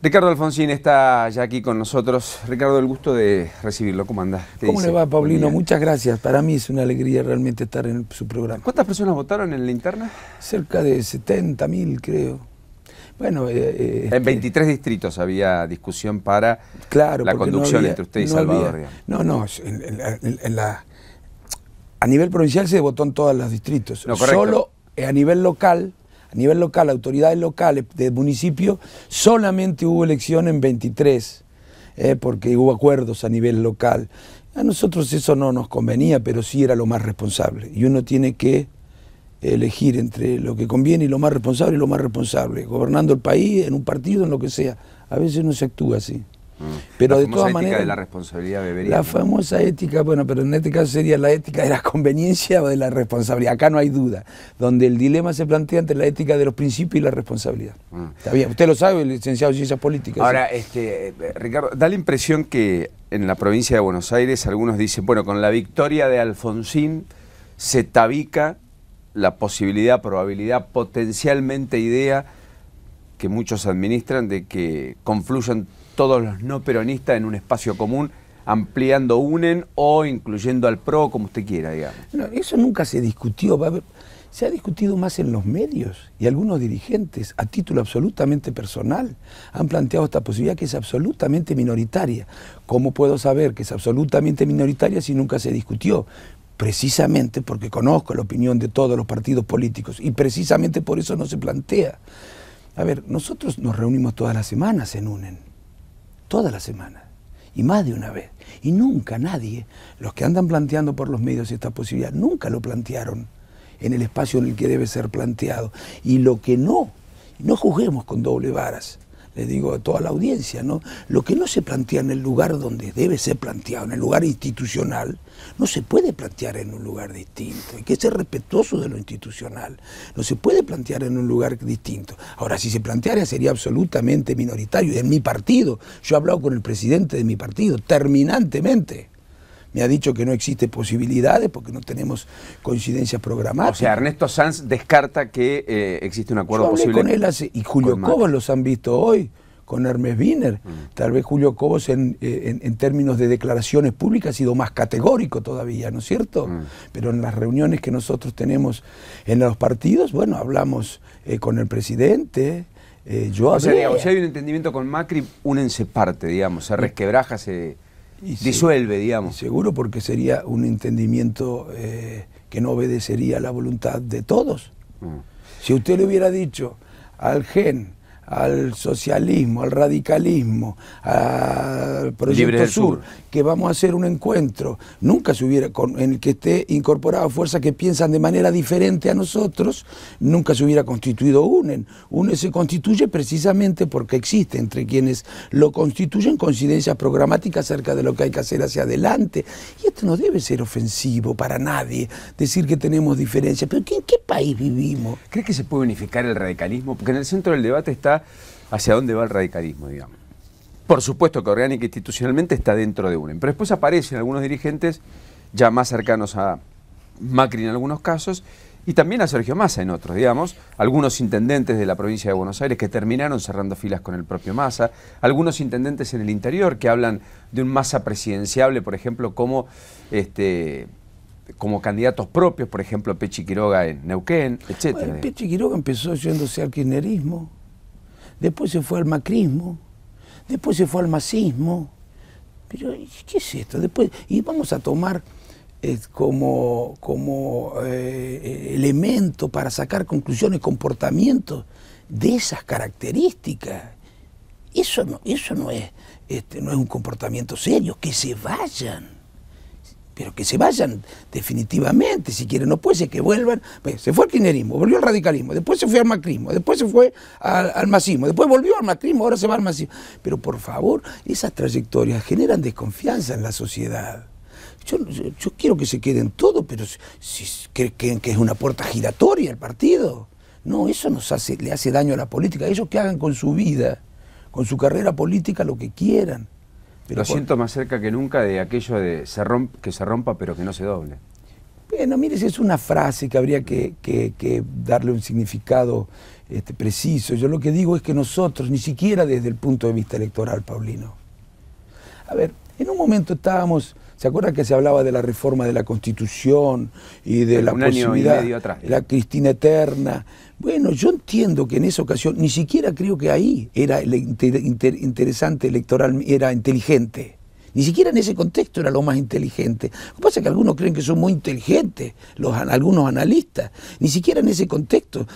Ricardo Alfonsín está ya aquí con nosotros. Ricardo, el gusto de recibirlo. ¿Cómo anda? ¿Cómo le va, Paulino? Muchas gracias. Para mí es una alegría realmente estar en su programa. ¿Cuántas personas votaron en la interna? Cerca de 70.000, creo. Bueno, en 23 distritos había discusión para la conducción entre usted y Salvador. A nivel provincial se votó en todos los distritos. No, solo a nivel local, autoridades locales del municipio, solamente hubo elección en 23, porque hubo acuerdos a nivel local. A nosotros eso no nos convenía, pero sí era lo más responsable. Y uno tiene que elegir entre lo que conviene y lo más responsable y lo más responsable, gobernando el país, en un partido, en lo que sea. A veces no se actúa así. Pero de todas maneras, de la responsabilidad debería. La famosa ética, bueno, pero en este caso sería la ética de la conveniencia o de la responsabilidad. Acá no hay duda. Donde el dilema se plantea entre la ética de los principios y la responsabilidad. Está bien, usted lo sabe, el licenciado en Ciencias Políticas. Ahora, Ricardo, da la impresión que en la provincia de Buenos Aires algunos dicen, bueno, con la victoria de Alfonsín se tabica la posibilidad, probabilidad, potencialmente idea que muchos administran de que confluyan todos los no peronistas en un espacio común, ampliando UNEN o incluyendo al PRO, como usted quiera, digamos. No, eso nunca se discutió. Se ha discutido más en los medios y algunos dirigentes, a título absolutamente personal, han planteado esta posibilidad que es absolutamente minoritaria. ¿Cómo puedo saber que es absolutamente minoritaria si nunca se discutió? Precisamente porque conozco la opinión de todos los partidos políticos y precisamente por eso no se plantea. A ver, nosotros nos reunimos todas las semanas en UNEN. Toda la semana, y más de una vez. Y nunca nadie, los que andan planteando por los medios esta posibilidad, nunca lo plantearon en el espacio en el que debe ser planteado. Y lo que no juzguemos con doble varas, le digo a toda la audiencia, ¿no? Lo que no se plantea en el lugar donde debe ser planteado, en el lugar institucional, no se puede plantear en un lugar distinto. Hay que ser respetuoso de lo institucional. No se puede plantear en un lugar distinto. Ahora, si se planteara sería absolutamente minoritario. En mi partido, yo he hablado con el presidente de mi partido, terminantemente. Me ha dicho que no existe posibilidades porque no tenemos coincidencias programáticas. O sea, Ernesto Sanz descarta que existe un acuerdo posible. Con él y Julio Cobos los han visto hoy, con Hermes Wiener. Tal vez Julio Cobos en términos de declaraciones públicas ha sido más categórico todavía, ¿no es cierto? Pero en las reuniones que nosotros tenemos en los partidos, bueno, hablamos con el presidente. O sea, digamos, si hay un entendimiento con Macri, únense parte, digamos, se resquebraja, se disuelve, digamos. Seguro, porque sería un entendimiento que no obedecería a la voluntad de todos. Si usted le hubiera dicho al GEN, al socialismo, al radicalismo, al Proyecto Sur, que vamos a hacer un encuentro, nunca se hubiera, en el que esté incorporado fuerzas que piensan de manera diferente a nosotros, nunca se hubiera constituido UNEN. UNEN se constituye precisamente porque existe entre quienes lo constituyen coincidencias programáticas acerca de lo que hay que hacer hacia adelante. Y esto no debe ser ofensivo para nadie, decir que tenemos diferencias. Pero ¿en qué país vivimos? ¿Cree que se puede unificar el radicalismo? Porque en el centro del debate está hacia dónde va el radicalismo, digamos. Por supuesto que orgánica e institucionalmente está dentro de UNEN, pero después aparecen algunos dirigentes ya más cercanos a Macri en algunos casos y también a Sergio Massa en otros, digamos, algunos intendentes de la provincia de Buenos Aires que terminaron cerrando filas con el propio Massa, algunos intendentes en el interior que hablan de un Massa presidenciable, por ejemplo, como candidatos propios, por ejemplo, Pechi Quiroga en Neuquén, etc. Bueno, Pechi Quiroga empezó yéndose al kirchnerismo, después se fue al macrismo, después se fue al masismo. Pero, ¿qué es esto? Después, y vamos a tomar como elemento para sacar conclusiones, comportamientos de esas características. Eso no es un comportamiento serio. Que se vayan. Pero que se vayan definitivamente, si quieren, no puede ser que vuelvan. Se fue al kirchnerismo, volvió al radicalismo, después se fue al macrismo, después se fue al masismo, después volvió al macrismo, ahora se va al masismo. Pero por favor, esas trayectorias generan desconfianza en la sociedad. Yo quiero que se queden todos, pero si creen que es una puerta giratoria el partido. No, eso le hace daño a la política. Ellos que hagan con su vida, con su carrera política, lo que quieran. Pero lo siento más cerca que nunca de aquello de que se rompa pero que no se doble. Bueno, mire, es una frase que habría que darle un significado preciso. Yo lo que digo es que nosotros, ni siquiera desde el punto de vista electoral, Paulino. A ver, en un momento estábamos, ¿se acuerdan que se hablaba de la reforma de la Constitución y de la posibilidad, año y medio atrás, la Cristina Eterna? Bueno, yo entiendo que en esa ocasión, ni siquiera creo que ahí era interesante electoral, era inteligente. Ni siquiera en ese contexto era lo más inteligente. Lo que pasa es que algunos creen que son muy inteligentes, algunos analistas. Ni siquiera en ese contexto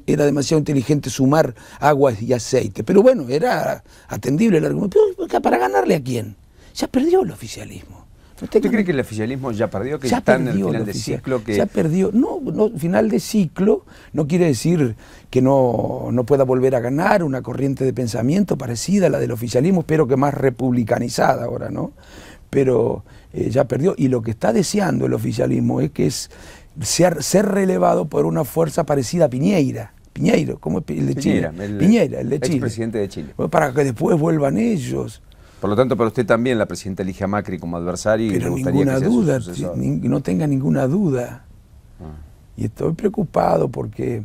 era demasiado inteligente sumar aguas y aceite. Pero bueno, era atendible el argumento. Pero ¿para ganarle a quién? Ya perdió el oficialismo. ¿Usted cree que el oficialismo ya perdió? ¿Que ya está en el final de ciclo? Ya perdió. No, final de ciclo no quiere decir que no pueda volver a ganar una corriente de pensamiento parecida a la del oficialismo, espero que más republicanizada ahora, ¿no? Pero ya perdió. Y lo que está deseando el oficialismo es que ser relevado por una fuerza parecida a Piñeira. Piñeiro, ¿cómo es el de Chile? Piñera, el de Chile. Expresidente de Chile. Para que después vuelvan ellos. Por lo tanto, para usted también la presidenta elige a Macri como adversario. Pero y me gustaría ninguna que sea duda, su sucesor. no tenga ninguna duda. Y estoy preocupado porque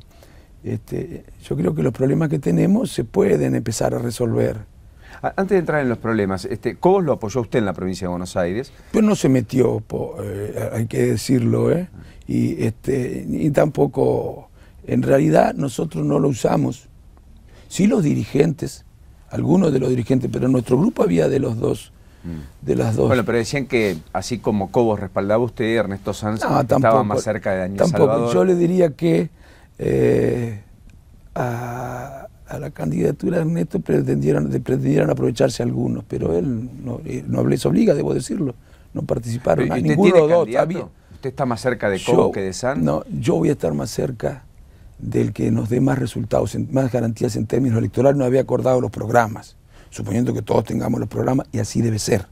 yo creo que los problemas que tenemos se pueden empezar a resolver. Antes de entrar en los problemas, Cobos lo apoyó usted en la provincia de Buenos Aires. Pero no se metió, hay que decirlo, y tampoco, en realidad nosotros no lo usamos. Sí los dirigentes, algunos de los dirigentes, pero en nuestro grupo había de los dos. De las dos. Bueno, pero decían que así como Cobos respaldaba a usted, Ernesto Sanz estaba más cerca de Daniel Salvador. Yo le diría que a la candidatura de Ernesto pretendieron aprovecharse algunos, pero él no les obliga, debo decirlo, no participaron. ¿Y usted ninguno tiene de los candidato? ¿Usted está más cerca de Cobos que de Sanz? No, yo voy a estar más cerca del que nos dé más resultados, más garantías en términos electorales. No había acordado los programas, suponiendo que todos tengamos los programas, y así debe ser,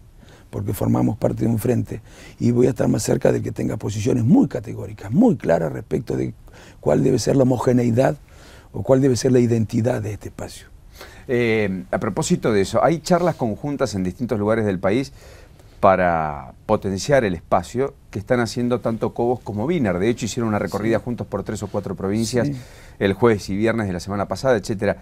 porque formamos parte de un frente, y voy a estar más cerca del que tenga posiciones muy categóricas, muy claras respecto de cuál debe ser la homogeneidad o cuál debe ser la identidad de este espacio. A propósito de eso, hay charlas conjuntas en distintos lugares del país para potenciar el espacio que están haciendo tanto Cobos como Wiener. De hecho, hicieron una recorrida juntos por 3 o 4 provincias el jueves y viernes de la semana pasada, etcétera.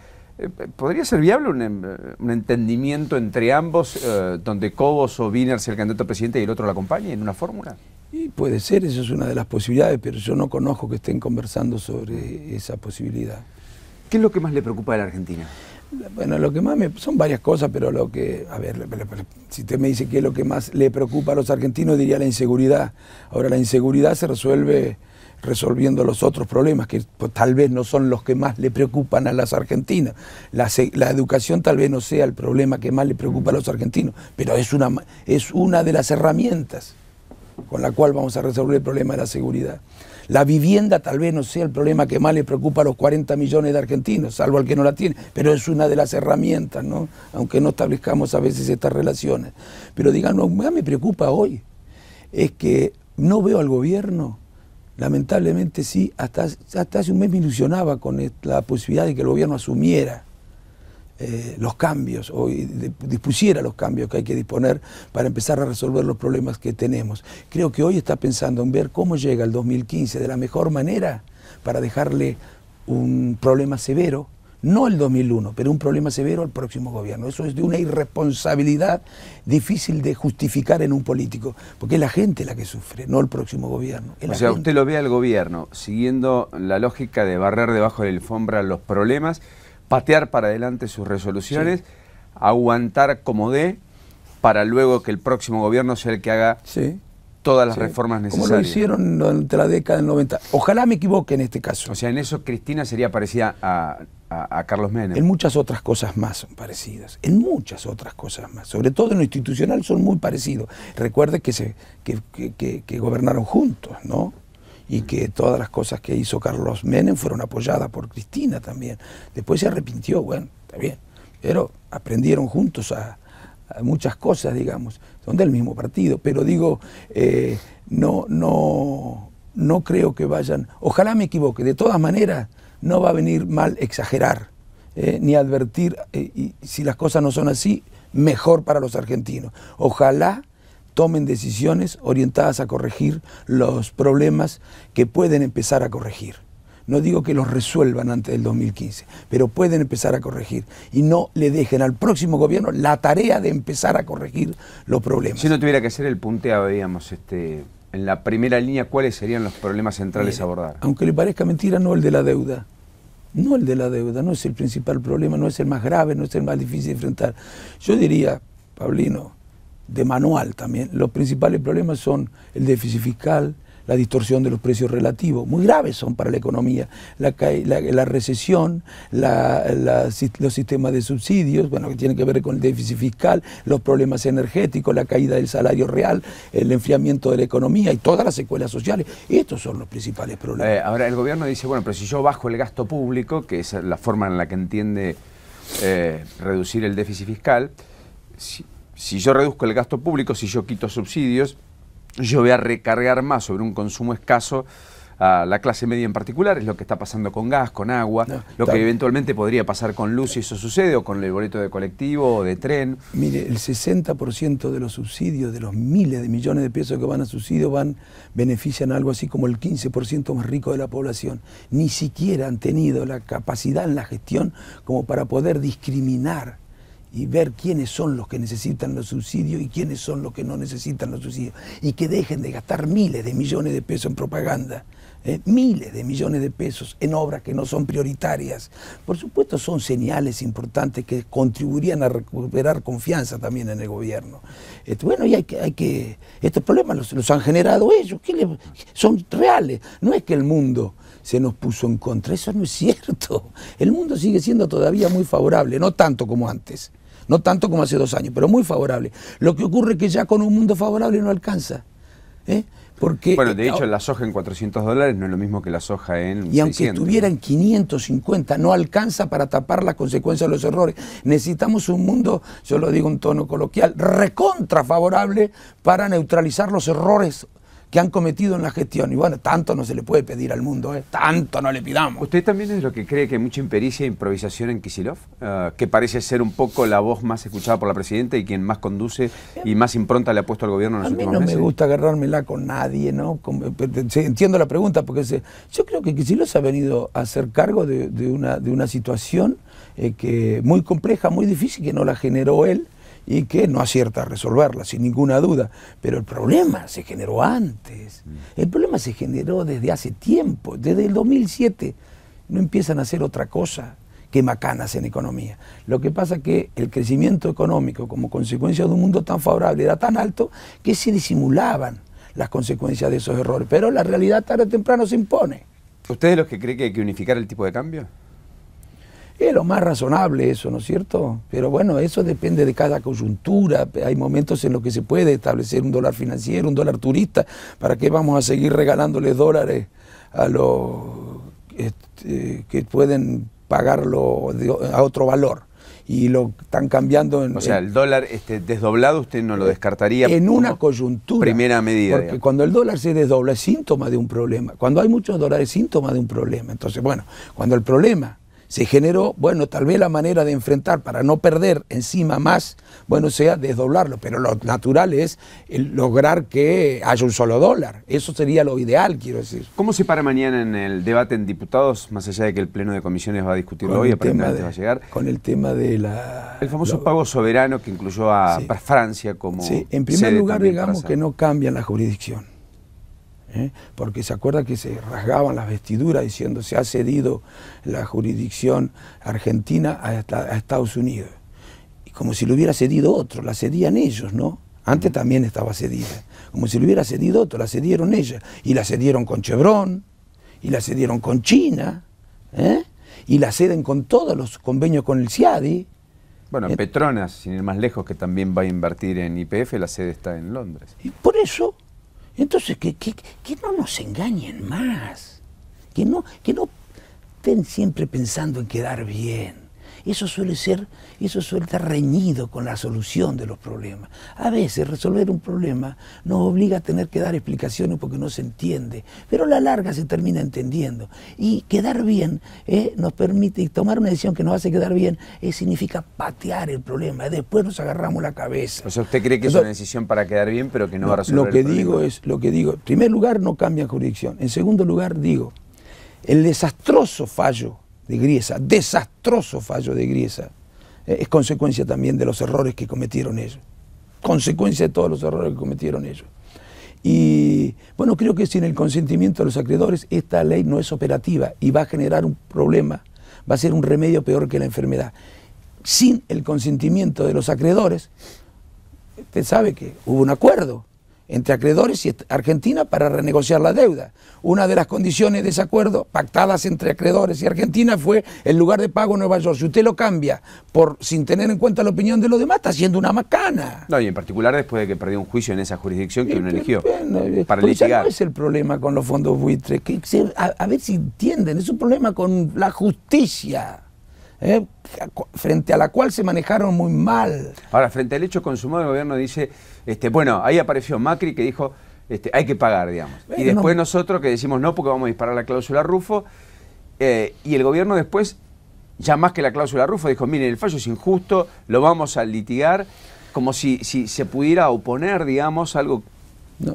¿Podría ser viable un entendimiento entre ambos, donde Cobos o Wiener sea el candidato a presidente y el otro lo acompañe en una fórmula? Y puede ser, eso es una de las posibilidades, pero yo no conozco que estén conversando sobre esa posibilidad. ¿Qué es lo que más le preocupa de la Argentina? Bueno, lo que más son varias cosas, pero lo que, a ver, si usted me dice qué es lo que más le preocupa a los argentinos, diría la inseguridad. Ahora, la inseguridad se resuelve resolviendo los otros problemas, que tal vez no son los que más le preocupan a las argentinas. La educación tal vez no sea el problema que más le preocupa a los argentinos, pero es una de las herramientas con la cual vamos a resolver el problema de la seguridad. La vivienda tal vez no sea el problema que más le preocupa a los 40 millones de argentinos, salvo al que no la tiene, pero es una de las herramientas, ¿no? Aunque no establezcamos a veces estas relaciones. Pero digan, lo que más me preocupa hoy es que no veo al gobierno, lamentablemente sí, hasta hace un mes me ilusionaba con la posibilidad de que el gobierno asumiera los cambios, o dispusiera los cambios que hay que disponer para empezar a resolver los problemas que tenemos. Creo que hoy está pensando en ver cómo llega el 2015 de la mejor manera para dejarle un problema severo, no el 2001, pero un problema severo al próximo gobierno. Eso es de una irresponsabilidad difícil de justificar en un político, porque es la gente la que sufre, no el próximo gobierno. O sea, usted lo ve al gobierno siguiendo la lógica de barrer debajo de la alfombra los problemas, patear para adelante sus resoluciones, aguantar como dé, para luego que el próximo gobierno sea el que haga todas las reformas necesarias. Como lo hicieron durante la década del 90. Ojalá me equivoque en este caso. O sea, en eso Cristina sería parecida a Carlos Menem. En muchas otras cosas más son parecidas. En muchas otras cosas más. Sobre todo en lo institucional son muy parecidos. Recuerde que gobernaron juntos, ¿no? Y que todas las cosas que hizo Carlos Menem fueron apoyadas por Cristina también. Después se arrepintió, bueno, está bien, pero aprendieron juntos a muchas cosas, digamos, son del mismo partido, pero digo, no creo que vayan, ojalá me equivoque, de todas maneras no va a venir mal exagerar, ni advertir, y si las cosas no son así, mejor para los argentinos. Ojalá tomen decisiones orientadas a corregir los problemas que pueden empezar a corregir. No digo que los resuelvan antes del 2015, pero pueden empezar a corregir y no le dejen al próximo gobierno la tarea de empezar a corregir los problemas. Si no tuviera que hacer el punteado, digamos, en la primera línea, ¿cuáles serían los problemas centrales a abordar? Aunque le parezca mentira, no el de la deuda. No el de la deuda, no es el principal problema, no es el más grave, no es el más difícil de enfrentar. Yo diría, Paulino, de manual también, los principales problemas son el déficit fiscal, la distorsión de los precios relativos, muy graves son para la economía, la recesión, los sistemas de subsidios, bueno, que tienen que ver con el déficit fiscal, los problemas energéticos, la caída del salario real, el enfriamiento de la economía y todas las secuelas sociales. Estos son los principales problemas. Ahora el gobierno dice, bueno, pero si yo bajo el gasto público, que es la forma en la que entiende reducir el déficit fiscal, si yo reduzco el gasto público, si yo quito subsidios, yo voy a recargar más sobre un consumo escaso a la clase media en particular. Es lo que está pasando con gas, con agua, lo que eventualmente podría pasar con luz si eso sucede, o con el boleto de colectivo o de tren. Mire, el 60% de los subsidios, de los miles de millones de pesos que van a subsidio, benefician a algo así como el 15% más rico de la población. Ni siquiera han tenido la capacidad en la gestión como para poder discriminar y ver quiénes son los que necesitan los subsidios y quiénes son los que no necesitan los subsidios. Y que dejen de gastar miles de millones de pesos en propaganda, miles de millones de pesos en obras que no son prioritarias. Por supuesto son señales importantes que contribuirían a recuperar confianza también en el gobierno. Bueno, y estos problemas los han generado ellos, son reales. No es que el mundo se nos puso en contra, eso no es cierto. El mundo sigue siendo todavía muy favorable, no tanto como antes. No tanto como hace 2 años, pero muy favorable. Lo que ocurre es que ya con un mundo favorable no alcanza. Porque, bueno, de hecho la soja en $400 no es lo mismo que la soja en 600. Y aunque estuviera en 550, no alcanza para tapar las consecuencias de los errores. Necesitamos un mundo, yo lo digo en tono coloquial, recontra favorable para neutralizar los errores que han cometido en la gestión. Y bueno, tanto no se le puede pedir al mundo, tanto no le pidamos. ¿Usted también es lo que cree que hay mucha impericia e improvisación en Kicillof? Que parece ser un poco la voz más escuchada por la presidenta y quien más conduce y más impronta le ha puesto al gobierno en los últimos meses. A mí no me gusta agarrármela con nadie, ¿no? Entiendo la pregunta, porque yo creo que Kicillof se ha venido a hacer cargo de una situación que muy compleja, muy difícil, que no la generó él, y que no acierta a resolverla, sin ninguna duda. Pero el problema se generó antes. El problema se generó desde hace tiempo, desde el 2007. No empiezan a hacer otra cosa que macanas en economía. Lo que pasa es que el crecimiento económico, como consecuencia de un mundo tan favorable, era tan alto que se disimulaban las consecuencias de esos errores. Pero la realidad tarde o temprano se impone. ¿Usted es los que cree que hay que unificar el tipo de cambio? Es lo más razonable eso, ¿no es cierto? Pero bueno, eso depende de cada coyuntura. Hay momentos en los que se puede establecer un dólar financiero, un dólar turista. ¿Para qué vamos a seguir regalándoles dólares a los que pueden pagarlo a otro valor? Y lo están cambiando en... O sea, el dólar desdoblado usted no lo descartaría en una coyuntura. Primera medida. Porque cuando el dólar se desdobla es síntoma de un problema. Cuando hay muchos dólares es síntoma de un problema. Entonces, bueno, cuando el problema se generó, bueno, tal vez la manera de enfrentar para no perder encima más, bueno, sea desdoblarlo, pero lo natural es lograr que haya un solo dólar. Eso sería lo ideal, quiero decir. ¿Cómo se para mañana en el debate en diputados, más allá de que el pleno de comisiones va a discutirlo hoy, aparentemente va a llegar? Con el tema de el famoso pago soberano que incluyó a Francia como... Sí, en primer lugar, digamos que no cambian la jurisdicción. Porque se acuerda que se rasgaban las vestiduras diciendo se ha cedido la jurisdicción argentina a Estados Unidos. Y como si lo hubiera cedido otro, la cedían ellos, ¿no? Antes también estaba cedida. Como si lo hubiera cedido otro, la cedieron ellas. Y la cedieron con Chevron, y la cedieron con China, y la ceden con todos los convenios con el CIADI. Bueno, Petronas, sin ir más lejos, que también va a invertir en YPF, la sede está en Londres. Y por eso... Entonces, que no nos engañen más, que no estén siempre pensando en quedar bien, eso suele estar reñido con la solución de los problemas. A veces resolver un problema nos obliga a tener que dar explicaciones porque no se entiende, pero a la larga se termina entendiendo. Y quedar bien nos permite, y tomar una decisión que nos hace quedar bien, significa patear el problema, después nos agarramos la cabeza. O sea, ¿usted cree que es una decisión para quedar bien, pero que no va a resolver el problema? Lo que digo, en primer lugar, no cambia jurisdicción. En segundo lugar, digo, el desastroso fallo de Griesa, es consecuencia también de los errores que cometieron ellos. Consecuencia de todos los errores que cometieron ellos. Y bueno, creo que sin el consentimiento de los acreedores, esta ley no es operativa y va a generar un problema, va a ser un remedio peor que la enfermedad. Sin el consentimiento de los acreedores, usted sabe que hubo un acuerdo entre acreedores y Argentina para renegociar la deuda. Una de las condiciones de ese acuerdo, pactadas entre acreedores y Argentina, fue el lugar de pago en Nueva York. Si usted lo cambia sin tener en cuenta la opinión de los demás, está haciendo una macana. No, y en particular después de que perdió un juicio en esa jurisdicción que uno eligió para litigar. No es el problema con los fondos buitres, a ver si entienden, es un problema con la justicia. Frente a la cual se manejaron muy mal. Ahora, frente al hecho consumado, el gobierno dice, bueno, ahí apareció Macri que dijo, hay que pagar, digamos. Bueno, y después nosotros que decimos no porque vamos a disparar la cláusula Rufo, y el gobierno después, ya más que la cláusula Rufo, dijo, miren, el fallo es injusto, lo vamos a litigar, como si se pudiera oponer, digamos, algo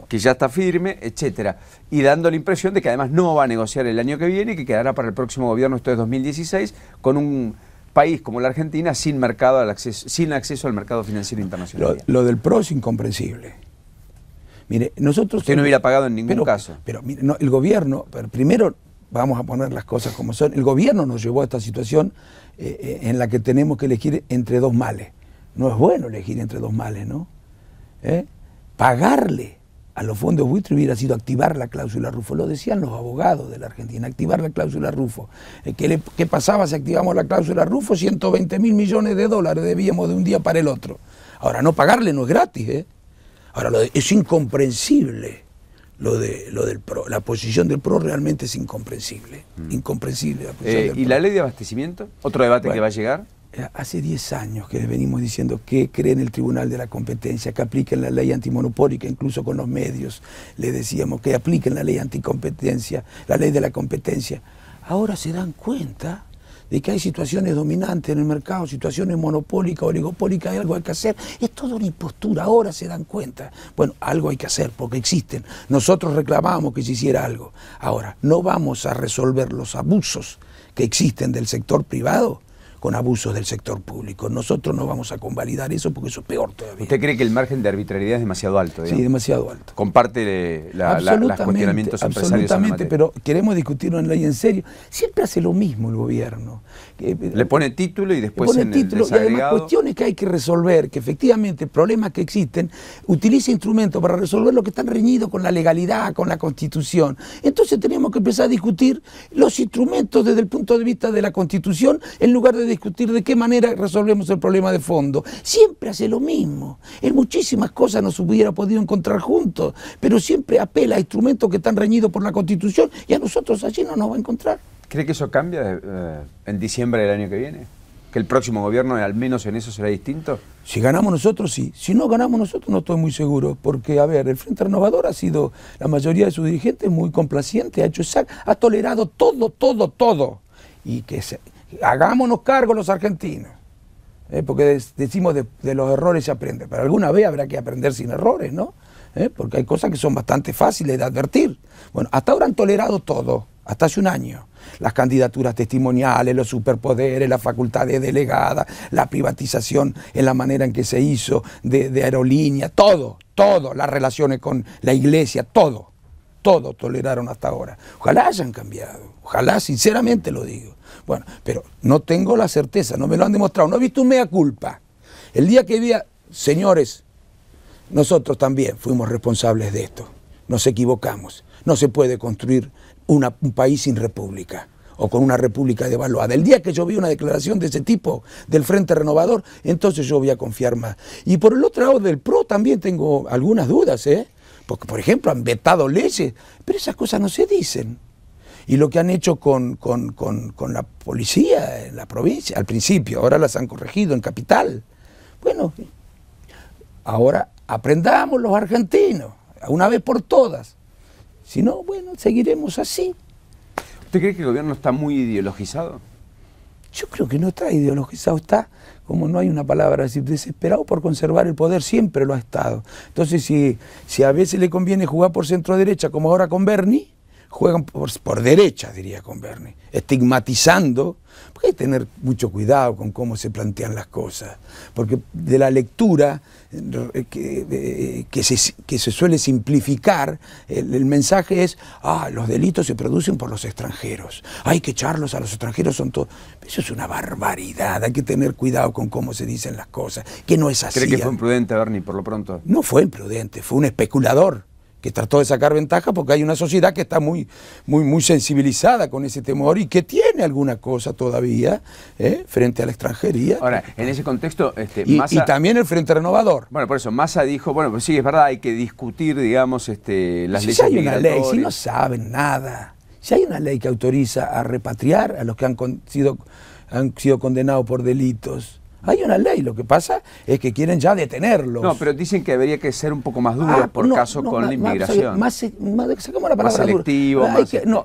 que ya está firme, etcétera, y dando la impresión de que además no va a negociar el año que viene y que quedará para el próximo gobierno, esto es 2016, con un país como la Argentina sin acceso al mercado financiero internacional. Lo del PRO es incomprensible. Mire, nosotros... Usted no hubiera pagado en ningún caso. Pero mire, el gobierno, primero vamos a poner las cosas como son, el gobierno nos llevó a esta situación en la que tenemos que elegir entre dos males. No es bueno elegir entre dos males, ¿no? Pagarle a los fondos buitres hubiera sido activar la cláusula Rufo. Lo decían los abogados de la Argentina, activar la cláusula Rufo. ¿Qué pasaba si activamos la cláusula Rufo? 120.000 millones de dólares debíamos de un día para el otro. Ahora, no pagarle no es gratis, Ahora, es incomprensible del PRO. La posición del PRO realmente es incomprensible. Incomprensible la posición del PRO. ¿Y la ley de abastecimiento? ¿Otro debate que va a llegar? Hace 10 años que les venimos diciendo que creen el Tribunal de la Competencia, que apliquen la ley antimonopólica, incluso con los medios le decíamos que apliquen la ley anticompetencia, la ley de la competencia. Ahora se dan cuenta de que hay situaciones dominantes en el mercado, situaciones monopólicas, oligopólicas, algo hay que hacer. Es toda una impostura, ahora se dan cuenta. Bueno, algo hay que hacer porque existen. Nosotros reclamamos que se hiciera algo. Ahora, no vamos a resolver los abusos que existen del sector privado con abusos del sector público. Nosotros no vamos a convalidar eso porque eso es peor todavía. ¿Usted cree que el margen de arbitrariedad es demasiado alto? Digamos? Sí, demasiado alto. ¿Comparte los cuestionamientos empresarios? Absolutamente, pero queremos discutirlo en ley en serio. Siempre hace lo mismo el gobierno. Le pone título y después en el desagregado. Y además cuestiones que hay que resolver, que efectivamente problemas que existen, utiliza instrumentos para resolver lo que están reñidos con la legalidad, con la Constitución. Entonces tenemos que empezar a discutir los instrumentos desde el punto de vista de la Constitución en lugar de discutir de qué manera resolvemos el problema de fondo. Siempre hace lo mismo. En muchísimas cosas nos hubiera podido encontrar juntos, pero siempre apela a instrumentos que están reñidos por la Constitución y a nosotros allí no nos va a encontrar. ¿Cree que eso cambia en diciembre del año que viene? ¿Que el próximo gobierno, al menos en eso, será distinto? Si ganamos nosotros, sí. Si no ganamos nosotros, no estoy muy seguro. Porque, a ver, el Frente Renovador ha sido, la mayoría de sus dirigentes, muy complaciente, ha tolerado todo. Y que hagámonos cargo los argentinos. Porque decimos de los errores se aprende. Pero alguna vez habrá que aprender sin errores, ¿no? Porque hay cosas que son bastante fáciles de advertir. Bueno, hasta ahora han tolerado todo, hasta hace un año. Las candidaturas testimoniales, los superpoderes, la facultad de delegada, la privatización en la manera en que se hizo de aerolínea, todo, las relaciones con la iglesia, todo toleraron hasta ahora. Ojalá hayan cambiado, ojalá, sinceramente lo digo. Bueno, pero no tengo la certeza, no me lo han demostrado, no he visto un mea culpa. El día que vea, señores, nosotros también fuimos responsables de esto, nos equivocamos, no se puede construir un país sin república o con una república devaluada. El día que yo vi una declaración de ese tipo del Frente Renovador, entonces yo voy a confiar más. Y por el otro lado del PRO también tengo algunas dudas, porque por ejemplo han vetado leyes, pero esas cosas no se dicen. Y lo que han hecho con la policía en la provincia, al principio, ahora las han corregido en Capital. Bueno, ahora aprendamos los argentinos, una vez por todas. Si no, bueno, seguiremos así. ¿Usted cree que el gobierno está muy ideologizado? Yo creo que no está ideologizado, está, como no hay una palabra, decir, desesperado por conservar el poder, siempre lo ha estado. Entonces, si a veces le conviene jugar por centro derecha, como ahora con Bernie, juegan por derecha, diría con Bernie, estigmatizando, porque hay que tener mucho cuidado con cómo se plantean las cosas, porque de la lectura que se suele simplificar, el mensaje es, los delitos se producen por los extranjeros, hay que echarlos a los extranjeros, son todos. Eso es una barbaridad, hay que tener cuidado con cómo se dicen las cosas, que no es así. ¿Cree que fue imprudente Bernie por lo pronto? No fue imprudente, fue un especulador que trató de sacar ventaja porque hay una sociedad que está muy sensibilizada con ese temor y que tiene alguna cosa todavía frente a la extranjería. Ahora, en ese contexto, Massa, y también el Frente Renovador. Bueno, por eso, Massa dijo, bueno, pues sí, es verdad, hay que discutir, digamos, las leyes si hay una ley, si no saben nada, si hay una ley que autoriza a repatriar a los que han sido condenados por delitos, hay una ley, lo que pasa es que quieren ya detenerlos. No, pero dicen que debería que ser un poco más dura con la inmigración. Sacamos la palabra más selectivo.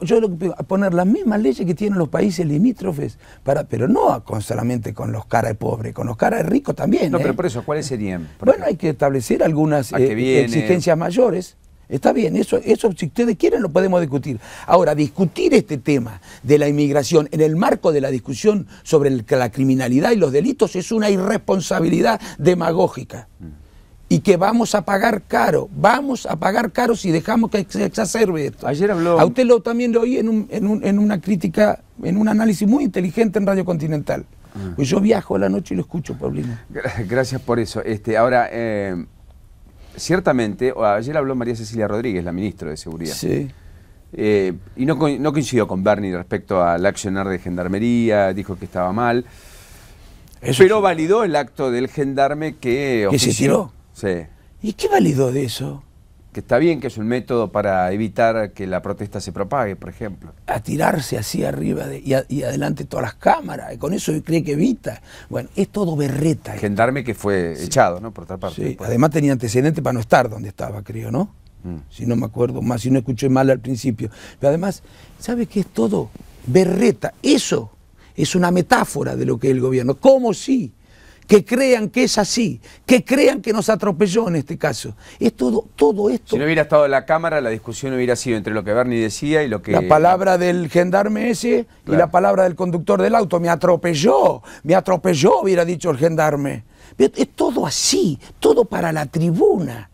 Yo lo que pido, poner las mismas leyes que tienen los países limítrofes, pero no solamente con los cara de pobre, con los cara de rico también. No, pero por eso, ¿cuáles serían? Bueno, hay que establecer algunas exigencias mayores. Está bien, eso si ustedes quieren lo podemos discutir. Ahora, discutir este tema de la inmigración en el marco de la discusión sobre la criminalidad y los delitos es una irresponsabilidad demagógica. Y que vamos a pagar caro si dejamos que se exacerbe esto. Ayer habló... A usted también lo oí en una crítica, en un análisis muy inteligente en Radio Continental. Pues yo viajo a la noche y lo escucho, Paulino. Gracias por eso. Ahora... ciertamente, ayer habló María Cecilia Rodríguez, la ministra de Seguridad. Sí. Y no coincidió con Bernie respecto al accionar de Gendarmería, dijo que estaba mal. Pero validó el acto del gendarme que se tiró. Sí. ¿Y qué validó de eso? Que está bien, que es un método para evitar que la protesta se propague, por ejemplo. A tirarse así arriba y adelante todas las cámaras, y con eso cree que evita. Bueno, es todo berreta. Gendarme que fue echado, ¿no? Por otra parte. Sí. Además tenía antecedentes para no estar donde estaba, creo, ¿no? Si no me acuerdo más, si no escuché mal al principio. Pero además, ¿sabe qué es todo? Berreta. Eso es una metáfora de lo que es el gobierno. ¿Cómo sí? Que crean que es así, que crean que nos atropelló en este caso. Es todo esto. Si no hubiera estado en la Cámara, la discusión hubiera sido entre lo que Bernie decía y lo que... La palabra del gendarme ese, claro, y la palabra del conductor del auto. Me atropelló, hubiera dicho el gendarme. Es todo así, todo para la tribuna.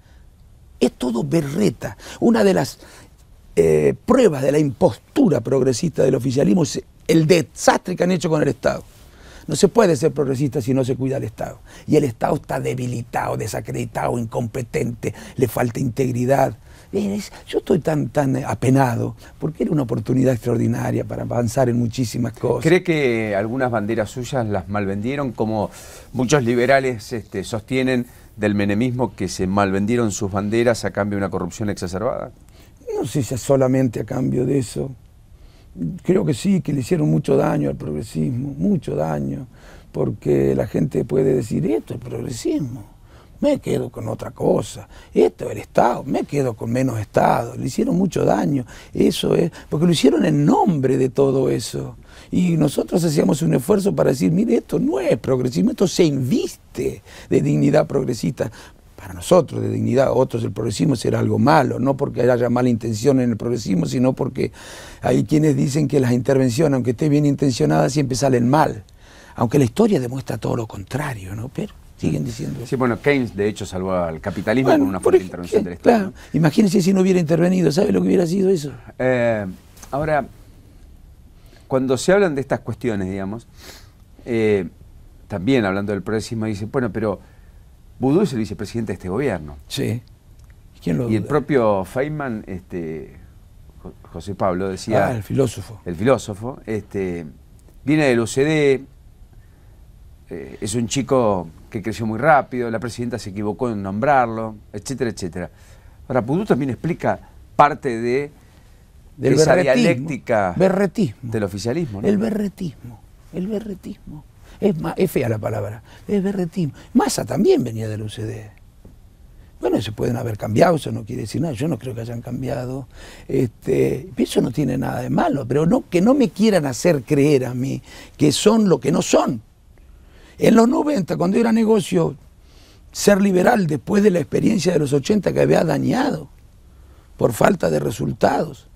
Es todo berreta. Una de las pruebas de la impostura progresista del oficialismo es el desastre que han hecho con el Estado. No se puede ser progresista si no se cuida al Estado. Y el Estado está debilitado, desacreditado, incompetente, le falta integridad. Yo estoy tan apenado, porque era una oportunidad extraordinaria para avanzar en muchísimas cosas. ¿Cree que algunas banderas suyas las malvendieron, como muchos liberales sostienen del menemismo, que se malvendieron sus banderas a cambio de una corrupción exacerbada? No sé si es solamente a cambio de eso. Creo que sí, que le hicieron mucho daño al progresismo, mucho daño, porque la gente puede decir, esto es progresismo, me quedo con otra cosa, esto es el Estado, me quedo con menos Estado, le hicieron mucho daño, eso es, porque lo hicieron en nombre de todo eso, y nosotros hacíamos un esfuerzo para decir, mire, esto no es progresismo, esto se inviste de dignidad progresista. Para nosotros, de dignidad, otros el progresismo será algo malo, no porque haya mala intención en el progresismo, sino porque hay quienes dicen que las intervenciones, aunque estén bien intencionadas, siempre salen mal. Aunque la historia demuestra todo lo contrario, ¿no? Pero siguen diciendo eso. Sí, bueno, Keynes de hecho salvó al capitalismo con una fuerte intervención del Estado. Claro, imagínense si no hubiera intervenido, ¿sabe lo que hubiera sido eso? Ahora, cuando se hablan de estas cuestiones, digamos, también hablando del progresismo, dicen, bueno, pero Boudou es el vicepresidente de este gobierno. Sí. ¿Quién lo duda? Y el propio Feynman, José Pablo, decía... el filósofo. El filósofo, viene del UCD, es un chico que creció muy rápido, la presidenta se equivocó en nombrarlo, etcétera, etcétera. Ahora, Boudou también explica parte de del esa berretismo, dialéctica berretismo, del oficialismo, ¿no? el berretismo. Es fea la palabra, es berretismo. Massa también venía del UCD. Bueno, se pueden haber cambiado, eso no quiere decir nada, yo no creo que hayan cambiado. Eso no tiene nada de malo, pero no, que no me quieran hacer creer a mí que son lo que no son. En los 90, cuando era negocio ser liberal después de la experiencia de los 80 que había dañado por falta de resultados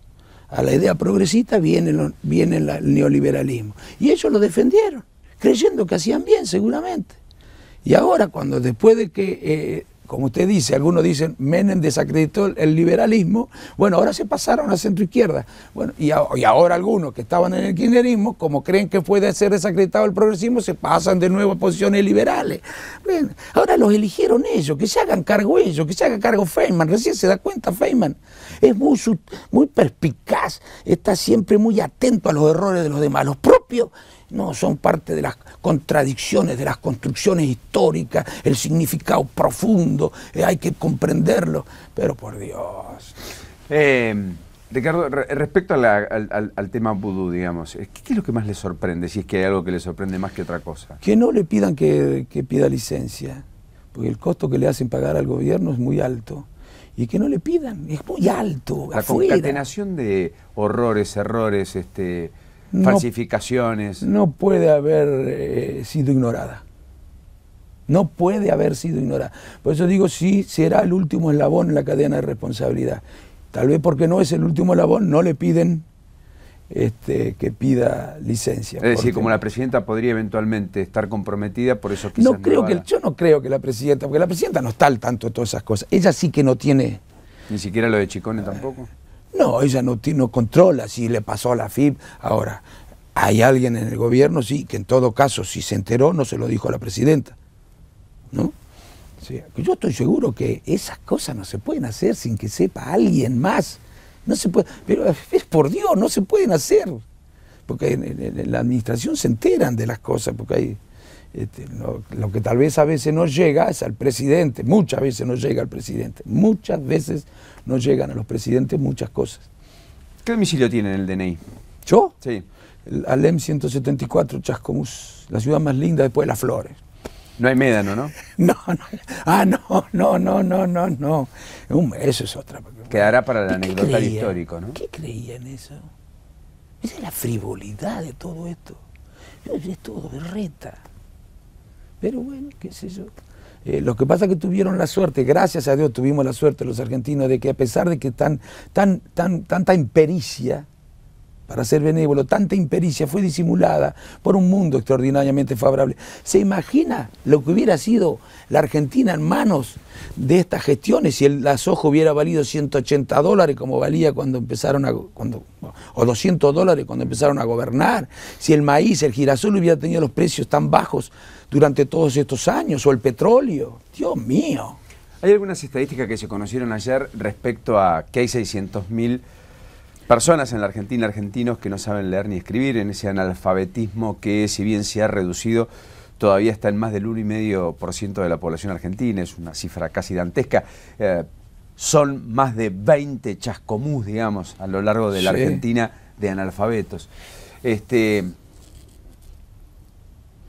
a la idea progresista, viene el neoliberalismo. Y ellos lo defendieron, creyendo que hacían bien seguramente. Y ahora, cuando después de que, como usted dice, algunos dicen, Menem desacreditó el liberalismo, bueno, ahora se pasaron a centro izquierda. Bueno, y ahora algunos que estaban en el kirchnerismo, como creen que puede ser desacreditado el progresismo, se pasan de nuevo a posiciones liberales. Bueno, ahora los eligieron ellos, que se hagan cargo ellos, que se haga cargo Feynman. Recién se da cuenta Feynman. Es muy perspicaz, está siempre muy atento a los errores de los demás. Los propios no son parte de las contradicciones, de las construcciones históricas, el significado profundo, hay que comprenderlo, pero por Dios. Ricardo, respecto al tema vudú, digamos, ¿qué es lo que más le sorprende, si es que hay algo que le sorprende más que otra cosa? Que no le pidan que pida licencia, porque el costo que le hacen pagar al gobierno es muy alto. Y que no le pidan, es muy alto. La concatenación de horrores, errores, falsificaciones. No puede haber sido ignorada. No puede haber sido ignorada. Por eso digo, sí, será el último eslabón en la cadena de responsabilidad. Tal vez porque no es el último eslabón, no le piden que pida licencia. Es decir, como la presidenta podría eventualmente estar comprometida, por eso quizás yo no creo que la presidenta, porque la presidenta no está al tanto de todas esas cosas. Ella sí que no tiene... ¿Ni siquiera lo de Chicone tampoco? No, ella no controla si le pasó a la FIP. Ahora, hay alguien en el gobierno, sí, que en todo caso, si se enteró, no se lo dijo a la presidenta, ¿no? O sea, yo estoy seguro que esas cosas no se pueden hacer sin que sepa alguien más. No se puede, pero es por Dios, no se pueden hacer. Porque en la administración se enteran de las cosas, porque hay lo que tal vez a veces no llega es al presidente, muchas veces no llega al presidente, muchas veces no llegan a los presidentes muchas cosas. ¿Qué domicilio tiene en el DNI? ¿Yo? Sí. El Alem 174, Chascomús, la ciudad más linda después de Las Flores. No hay médano, ¿no? No. Eso es otra. Quedará para el anecdotario histórico, ¿no? ¿Qué creía en eso? Esa es la frivolidad de todo esto. Es todo berreta. Pero bueno, qué sé yo. Lo que pasa es que tuvieron la suerte, gracias a Dios tuvimos la suerte los argentinos, de que a pesar de que tanta impericia, para ser benévolo, tanta impericia fue disimulada por un mundo extraordinariamente favorable. ¿Se imagina lo que hubiera sido la Argentina en manos de estas gestiones si el soja hubiera valido $180 como valía cuando empezaron o $200 cuando empezaron a gobernar? Si el maíz, el girasol hubiera tenido los precios tan bajos durante todos estos años, o el petróleo. Dios mío. Hay algunas estadísticas que se conocieron ayer respecto a que hay 600.000 personas en la Argentina, argentinos que no saben leer ni escribir, en ese analfabetismo que, si bien se ha reducido, todavía está en más del 1,5% de la población argentina. Es una cifra casi dantesca. Son más de 20 chascomús, digamos, a lo largo de la Argentina de analfabetos.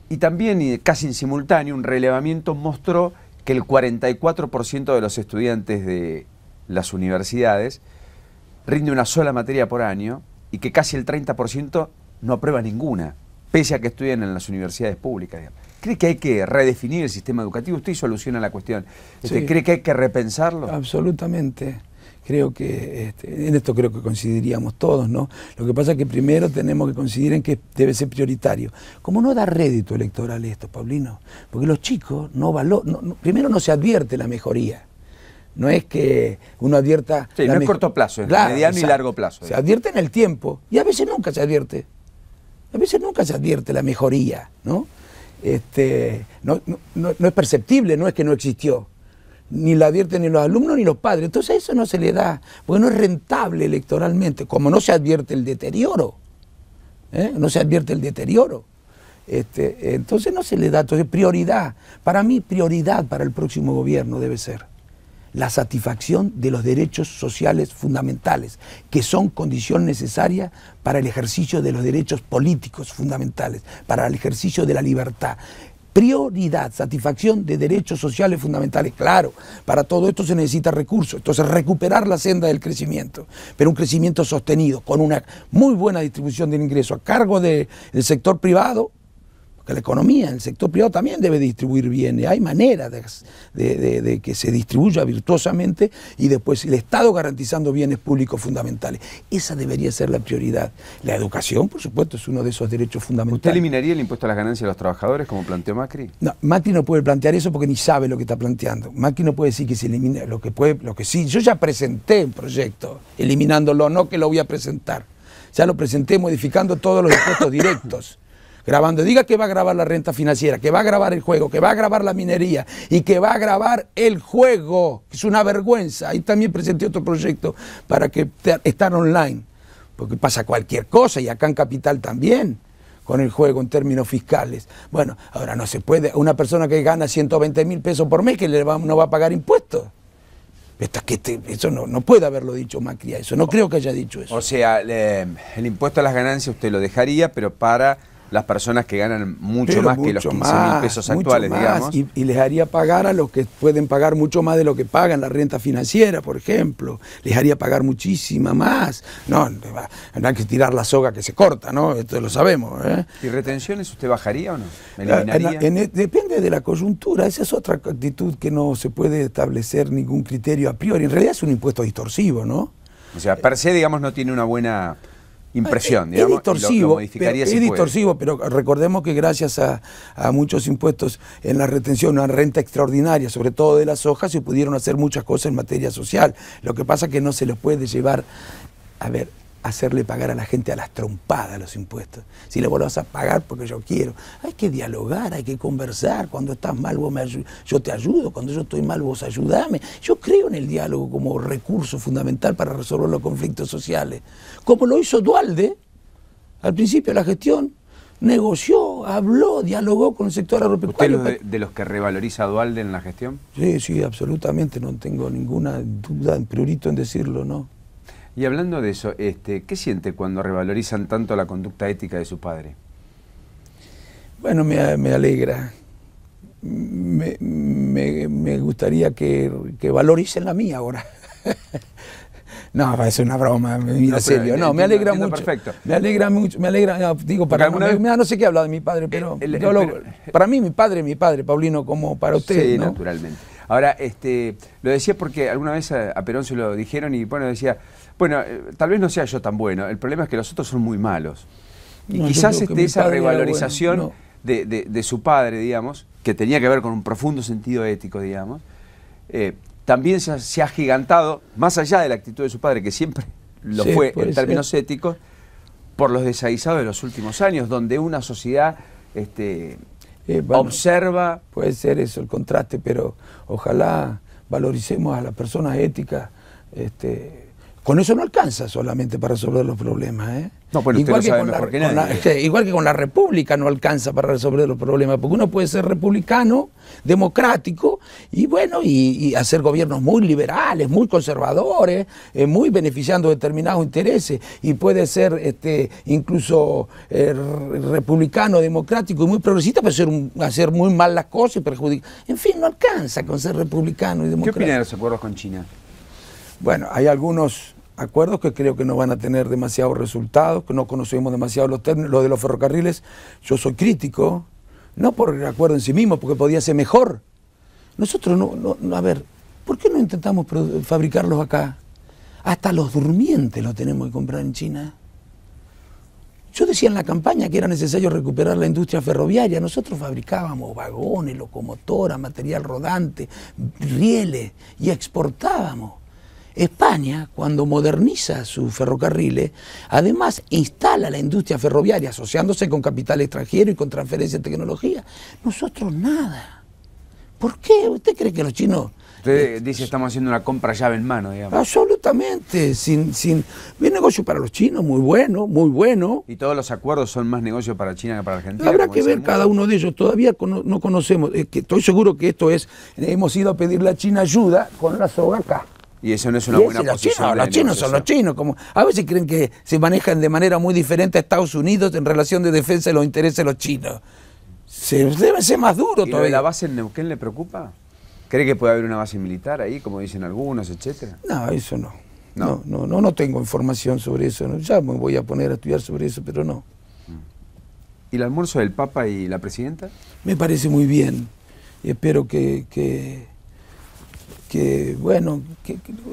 Y también, casi en simultáneo, un relevamiento mostró que el 44% de los estudiantes de las universidades rinde una sola materia por año y que casi el 30% no aprueba ninguna, pese a que estudian en las universidades públicas. ¿Cree que hay que redefinir el sistema educativo? Usted soluciona la cuestión. Sí. ¿Cree que hay que repensarlo? Absolutamente. Creo que en esto creo que coincidiríamos todos, ¿no? Lo que pasa es que primero tenemos que coincidir en que debe ser prioritario. Como no da rédito electoral esto, Paulino, porque los chicos primero no se advierte la mejoría. No es que uno advierta... Sí, no es corto plazo, es mediano y largo plazo. Se advierte en el tiempo y a veces nunca se advierte. A veces nunca se advierte la mejoría, ¿no? No es perceptible, no es que no existió. Ni la advierten ni los alumnos ni los padres. Entonces eso no se le da, porque no es rentable electoralmente, como no se advierte el deterioro. No se advierte el deterioro. Entonces no se le da. Entonces prioridad, para mí prioridad para el próximo gobierno debe ser la satisfacción de los derechos sociales fundamentales, que son condición necesaria para el ejercicio de los derechos políticos fundamentales, para el ejercicio de la libertad. Prioridad, satisfacción de derechos sociales fundamentales. Claro, para todo esto se necesita recursos. Entonces, recuperar la senda del crecimiento, pero un crecimiento sostenido, con una muy buena distribución del ingreso a cargo del sector privado, porque la economía, el sector privado también debe distribuir bien, y hay manera de que se distribuya virtuosamente, y después el Estado garantizando bienes públicos fundamentales. Esa debería ser la prioridad. La educación, por supuesto, es uno de esos derechos fundamentales. ¿Usted eliminaría el impuesto a las ganancias de los trabajadores, como planteó Macri? No, Macri no puede plantear eso porque ni sabe lo que está planteando. Macri no puede decir que se elimine, lo que sí. Yo ya presenté un proyecto eliminándolo, no que lo voy a presentar. Ya lo presenté modificando todos los impuestos directos. Grabando, diga que va a grabar la renta financiera, que va a grabar el juego, que va a grabar la minería y que va a grabar el juego, que es una vergüenza. Ahí también presenté otro proyecto para que estar online, porque pasa cualquier cosa, y acá en Capital también, con el juego en términos fiscales. Bueno, ahora no se puede, una persona que gana 120.000 pesos por mes que no va a pagar impuestos. Eso no puede haberlo dicho Macri, eso no creo que haya dicho eso. O sea, el impuesto a las ganancias usted lo dejaría, pero para las personas que ganan mucho más que los 15.000 pesos actuales, digamos. Y les haría pagar a los que pueden pagar mucho más de lo que pagan la renta financiera, por ejemplo. Les haría pagar muchísima más. No hay que tirar la soga que se corta, ¿no? Esto lo sabemos, ¿eh? ¿Y retenciones usted bajaría o no? ¿Eliminaría? Depende de la coyuntura. Esa es otra actitud que no se puede establecer ningún criterio a priori. En realidad es un impuesto distorsivo, ¿no? O sea, per se, digamos, no tiene una buena impresión, digamos, es distorsivo, lo modificaría pero, si es puede. Distorsivo, pero recordemos que gracias a muchos impuestos en la retención, una renta extraordinaria, sobre todo de la soja, se pudieron hacer muchas cosas en materia social. Lo que pasa es que no se los puede llevar, hacerle pagar a la gente a las trompadas los impuestos. Si le volvás a pagar porque yo quiero. Hay que dialogar, hay que conversar. Cuando estás mal yo te ayudo, cuando yo estoy mal vos ayudame. Yo creo en el diálogo como recurso fundamental para resolver los conflictos sociales. Como lo hizo Duhalde al principio de la gestión. Negoció, habló, dialogó con el sector agropecuario. ¿Usted es de los que revaloriza a Duhalde en la gestión? Sí, absolutamente. No tengo ninguna duda, priorito en decirlo, ¿no? Y hablando de eso, ¿qué siente cuando revalorizan tanto la conducta ética de su padre? Bueno, me alegra. Me gustaría que valoricen la mía ahora. No, es una broma, mira, serio. No, me alegra mucho. Perfecto. Me alegra mucho, digo, no sé qué habla de mi padre, pero, para mí mi padre, Paulino, como para usted, sí, ¿no? Naturalmente. Ahora, lo decía porque alguna vez a Perón se lo dijeron y bueno, decía, bueno, tal vez no sea yo tan bueno, el problema es que los otros son muy malos. Y no, quizás esa revalorización bueno, de su padre, digamos, que tenía que ver con un profundo sentido ético, digamos, también se ha agigantado, más allá de la actitud de su padre, que siempre lo fue en términos éticos, por los desaguisados de los últimos años, donde una sociedad bueno, observa... Puede ser eso el contraste, pero ojalá valoricemos a las personas éticas. Con eso no alcanza solamente para resolver los problemas, ¿eh? No, bueno, igual usted lo sabe mejor que nadie. Igual que con la República no alcanza para resolver los problemas, porque uno puede ser republicano, democrático, y bueno, y hacer gobiernos muy liberales, muy conservadores, muy beneficiando determinados intereses, y puede ser incluso republicano, democrático y muy progresista, pero hacer muy mal las cosas y perjudicar. En fin, no alcanza con ser republicano y democrático. ¿Qué opina de los acuerdos con China? Bueno, hay algunos acuerdos que creo que no van a tener demasiados resultados, que no conocemos demasiado los términos. Lo de los ferrocarriles, yo soy crítico, no por el acuerdo en sí mismo, porque podía ser mejor. Nosotros a ver, ¿por qué no intentamos fabricarlos acá? Hasta los durmientes los tenemos que comprar en China. Yo decía en la campaña que era necesario recuperar la industria ferroviaria. Nosotros fabricábamos vagones, locomotoras, material rodante, rieles y exportábamos. España, cuando moderniza sus ferrocarriles, además instala la industria ferroviaria asociándose con capital extranjero y con transferencia de tecnología. Nosotros nada. ¿Por qué? ¿Usted cree que los chinos Usted dice estamos haciendo una compra llave en mano, digamos. Absolutamente, bien negocio para los chinos, muy bueno, muy bueno. ¿Y todos los acuerdos son más negocio para China que para Argentina? Habrá que ver cada uno de ellos, todavía no conocemos, que estoy seguro que esto es, hemos ido a pedirle a China ayuda con la soga acá. Y eso no es una buena posición. Los chinos son los chinos, como a veces creen que se manejan de manera muy diferente a Estados Unidos en relación de defensa de los intereses de los chinos. Debe ser más duro todavía. todavía. ¿La base en Neuquén le preocupa? ¿Cree que puede haber una base militar ahí, como dicen algunos, etcétera? No, eso no. No tengo información sobre eso. ¿No? Ya me voy a poner a estudiar sobre eso, pero no. ¿Y el almuerzo del Papa y la Presidenta? Me parece muy bien. Y espero que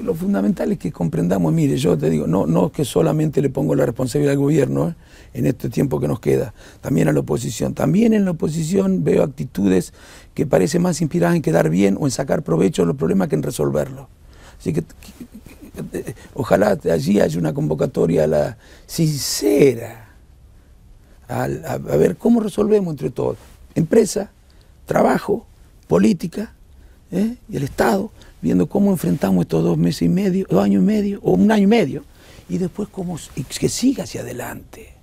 lo fundamental es que comprendamos, mire, yo te digo, no que solamente le pongo la responsabilidad al gobierno en este tiempo que nos queda, también a la oposición. También en la oposición veo actitudes que parecen más inspiradas en quedar bien o en sacar provecho de los problemas que en resolverlos. Así que ojalá allí haya una convocatoria sincera a ver cómo resolvemos entre todos. Empresa, trabajo, política, y el Estado, viendo cómo enfrentamos estos 2 años y medio, o 1 año y medio, y después que siga hacia adelante.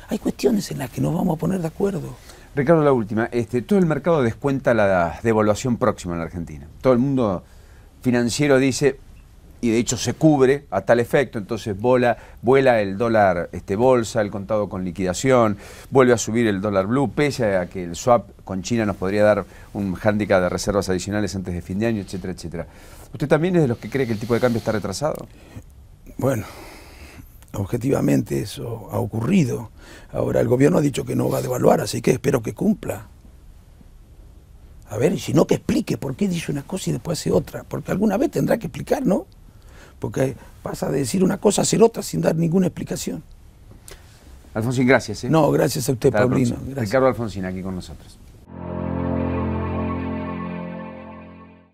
Hay cuestiones en las que nos vamos a poner de acuerdo. Ricardo, la última. Todo el mercado descuenta la devaluación próxima en la Argentina. Todo el mundo financiero dice, y de hecho se cubre a tal efecto, entonces vuela el dólar bolsa, el contado con liquidación, vuelve a subir el dólar blue, pese a que el swap con China nos podría dar un hándicap de reservas adicionales antes de fin de año, etcétera, etcétera. ¿Usted también es de los que cree que el tipo de cambio está retrasado? Bueno, objetivamente eso ha ocurrido. Ahora el gobierno ha dicho que no va a devaluar, así que espero que cumpla. A ver, y si no, que explique por qué dice una cosa y después hace otra, porque alguna vez tendrá que explicar, ¿no? Porque pasa de decir una cosa a hacer otra sin dar ninguna explicación. Alfonsín, gracias. No, gracias a usted, Paulino. Ricardo Alfonsín, aquí con nosotros.